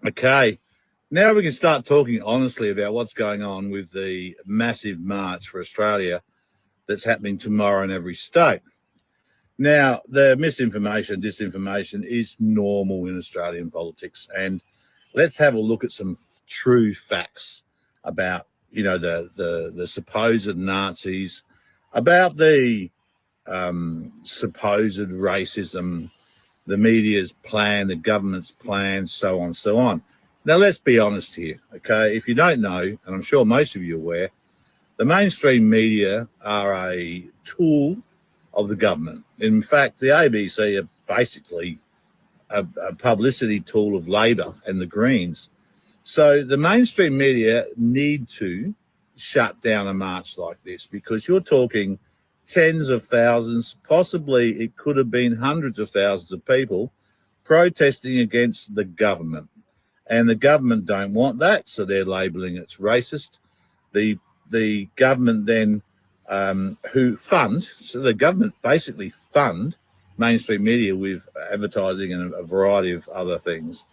Okay, now we can start talking honestly about what's going on with the massive march for Australia that's happening tomorrow in every state. Now, the misinformation, disinformation is normal in Australian politics, and let's have a look at some true facts about, the supposed Nazis, about the supposed racism, the media's plan, the government's plan, so on, so on. Now, let's be honest here, okay? If you don't know, and I'm sure most of you are aware, the mainstream media are a tool of the government. In fact, the ABC are basically a publicity tool of Labor and the Greens. So the mainstream media need to shut down a march like this, because you're talking tens of thousands, possibly it could have been hundreds of thousands of people protesting against the government. And the government don't want that, so they're labelling it racist. The government then, so the government basically fund mainstream media with advertising and a variety of other things.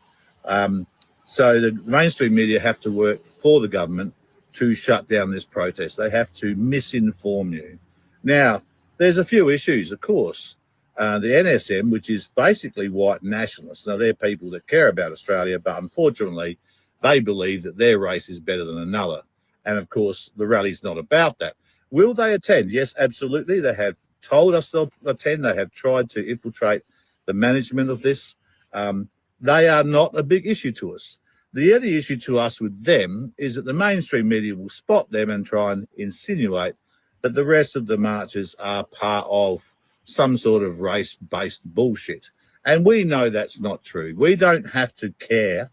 So the mainstream media have to work for the government to shut down this protest. They have to misinform you. Now, there's a few issues, of course. The NSM, which is basically white nationalists. Now, they're people that care about Australia, but unfortunately, they believe that their race is better than another. And, of course, the rally's not about that. Will they attend? Yes, absolutely. They have told us they'll attend. They have tried to infiltrate the management of this. They are not a big issue to us. The only issue to us with them is that the mainstream media will spot them and try and insinuate that the rest of the marchers are part of some sort of race-based bullshit. And we know that's not true. We don't have to care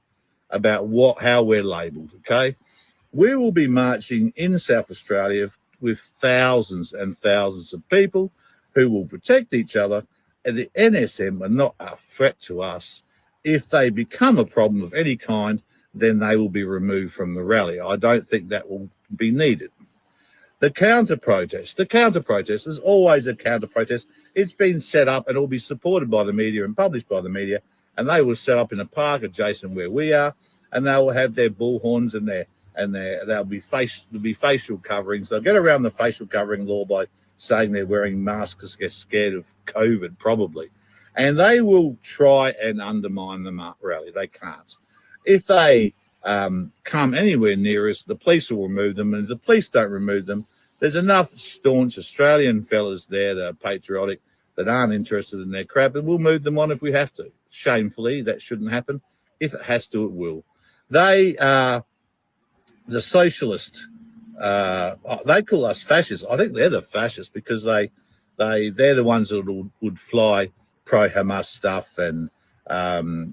about how we're labelled, okay? We will be marching in South Australia with thousands and thousands of people who will protect each other, and the NSM are not a threat to us. If they become a problem of any kind, then they will be removed from the rally. I don't think that will be needed. The counter-protest is always a counter-protest. It's been set up and it will be supported by the media and published by the media, and they will set up in a park adjacent where we are, and they will have their bullhorns and there'll be facial coverings. They'll get around the facial covering law by saying they're wearing masks because they're scared of COVID, probably. And they will try and undermine the rally. They can't. If they come anywhere near us, the police will remove them. And if the police don't remove them, there's enough staunch Australian fellas there that are patriotic, that aren't interested in their crap, and we'll move them on if we have to. Shamefully, that shouldn't happen. If it has to, it will. They are the socialist. They call us fascists. I think they're the fascists because they're the ones that would fly pro-Hamas stuff and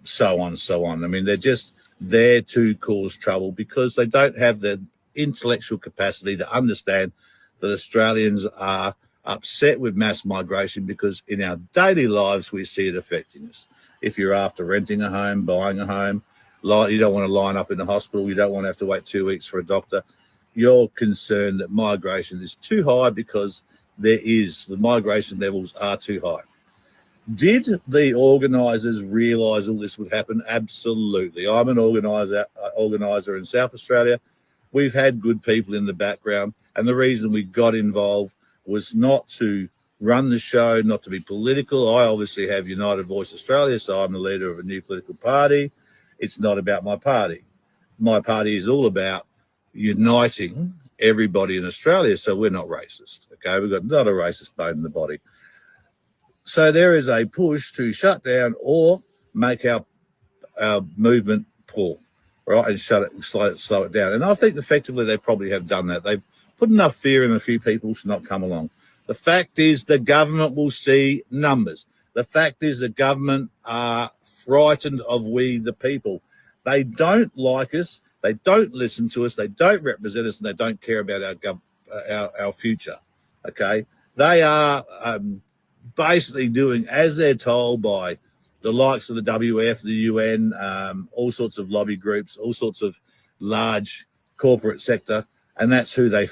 so on. I mean, they're just there to cause trouble because they don't have the intellectual capacity to understand that Australians are upset with mass migration because in our daily lives we see it affecting us. If you're after renting a home, buying a home, you don't want to line up in the hospital, you don't want to have to wait 2 weeks for a doctor, you're concerned that migration is too high because the migration levels are too high. Did the organisers realise all this would happen? Absolutely. I'm an organiser in South Australia. We've had good people in the background, and the reason we got involved was not to run the show, not to be political. I obviously have United Voice Australia, so I'm the leader of a new political party. It's not about my party. My party is all about uniting everybody in Australia, so we're not racist, okay? We've got not a racist bone in the body. So there is a push to shut down or make our movement poor, right, and slow it down. And I think effectively they probably have done that. They've put enough fear in a few people to not come along. The fact is the government will see numbers. The fact is the government are frightened of we, the people. They don't like us. They don't listen to us. They don't represent us, and they don't care about our future, okay? They are basically doing as they're told by the likes of the WF, the UN, all sorts of lobby groups, all sorts of large corporate sector, and that's who they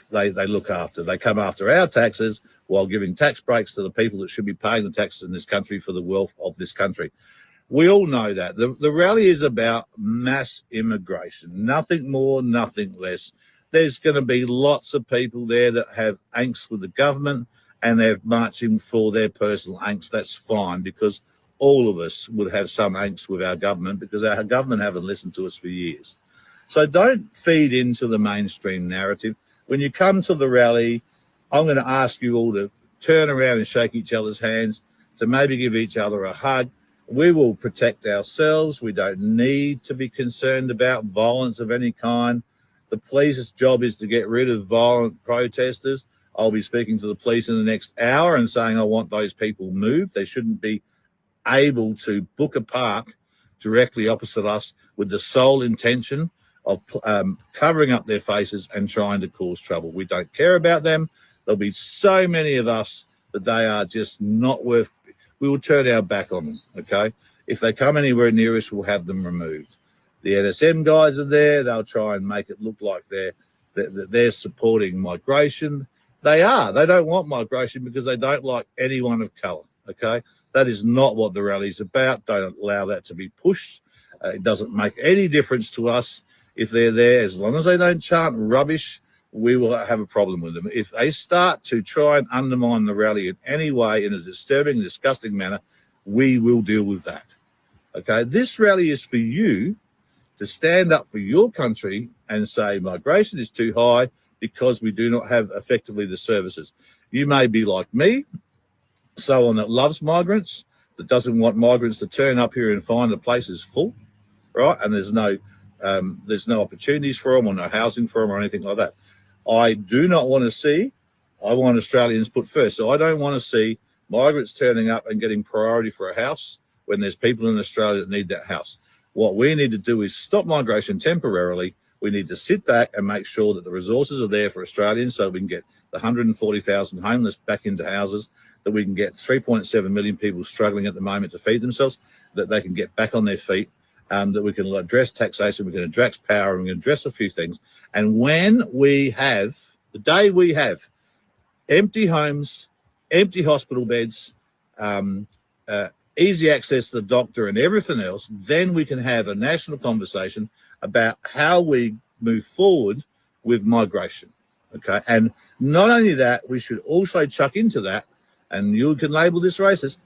look after. They come after our taxes while giving tax breaks to the people that should be paying the taxes in this country for the wealth of this country. We all know that. The rally is about mass immigration, nothing more, nothing less. There's going to be lots of people there that have angst with the government and they're marching for their personal angst. That's fine, because all of us would have some angst with our government because our government haven't listened to us for years. So don't feed into the mainstream narrative. When you come to the rally, I'm going to ask you all to turn around and shake each other's hands, to maybe give each other a hug. We will protect ourselves. We don't need to be concerned about violence of any kind. The police's job is to get rid of violent protesters. I'll be speaking to the police in the next hour and saying I want those people moved. They shouldn't be able to book a park directly opposite us with the sole intention of covering up their faces and trying to cause trouble. We don't care about them. There'll be so many of us that they are just not worth. We will turn our back on them, okay? If they come anywhere near us, we'll have them removed. The NSM guys are there. They'll try and make it look like they're supporting migration. They are. They don't want migration because they don't like anyone of colour, okay? That is not what the rally's about. Don't allow that to be pushed. It doesn't make any difference to us if they're there. As long as they don't chant rubbish, we will have a problem with them. If they start to try and undermine the rally in any way, in a disturbing, disgusting manner, we will deal with that, okay? This rally is for you to stand up for your country and say migration is too high because we do not have effectively the services. You may be like me, someone that loves migrants, that doesn't want migrants to turn up here and find the place is full, right? And there's no opportunities for them or no housing for them or anything like that. I do not want to see, I want Australians put first. So I don't want to see migrants turning up and getting priority for a house when there's people in Australia that need that house. What we need to do is stop migration temporarily. We need to sit back and make sure that the resources are there for Australians so we can get the 140,000 homeless back into houses, that we can get 3.7 million people struggling at the moment to feed themselves, that they can get back on their feet, that we can address taxation, we can address power, and we can address a few things. And when we have, the day we have empty homes, empty hospital beds, easy access to the doctor and everything else, then we can have a national conversation about how we move forward with migration, okay? And not only that, we should also chuck into that, and you can label this racist,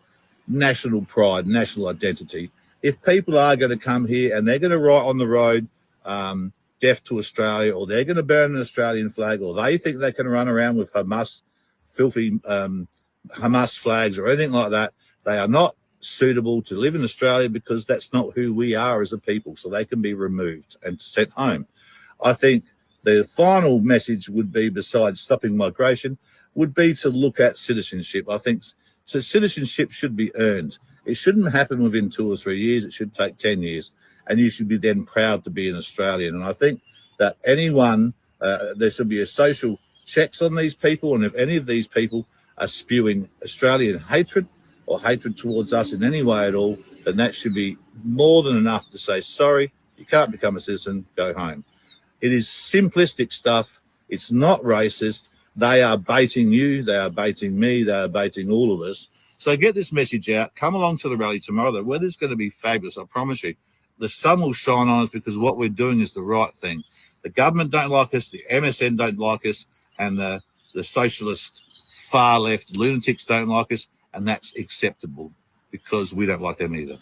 national pride, national identity. If people are going to come here and they're going to write on the road, death to Australia, or they're going to burn an Australian flag, or they think they can run around with Hamas, filthy Hamas flags or anything like that, they are not suitable to live in Australia because that's not who we are as a people, so they can be removed and sent home. I think the final message would be, besides stopping migration, would be to look at citizenship. I think citizenship should be earned. It shouldn't happen within 2 or 3 years. It should take 10 years, and you should be then proud to be an Australian. And I think that anyone, there should be a social checks on these people, and if any of these people are spewing Australian hatred or hatred towards us in any way at all, then that should be more than enough to say, sorry, you can't become a citizen, go home. It is simplistic stuff. It's not racist. They are baiting you. They are baiting me. They are baiting all of us. So get this message out. Come along to the rally tomorrow. The weather's going to be fabulous, I promise you. The sun will shine on us because what we're doing is the right thing. The government don't like us. The MSN don't like us. And the socialist far left lunatics don't like us. And that's acceptable because we don't like them either.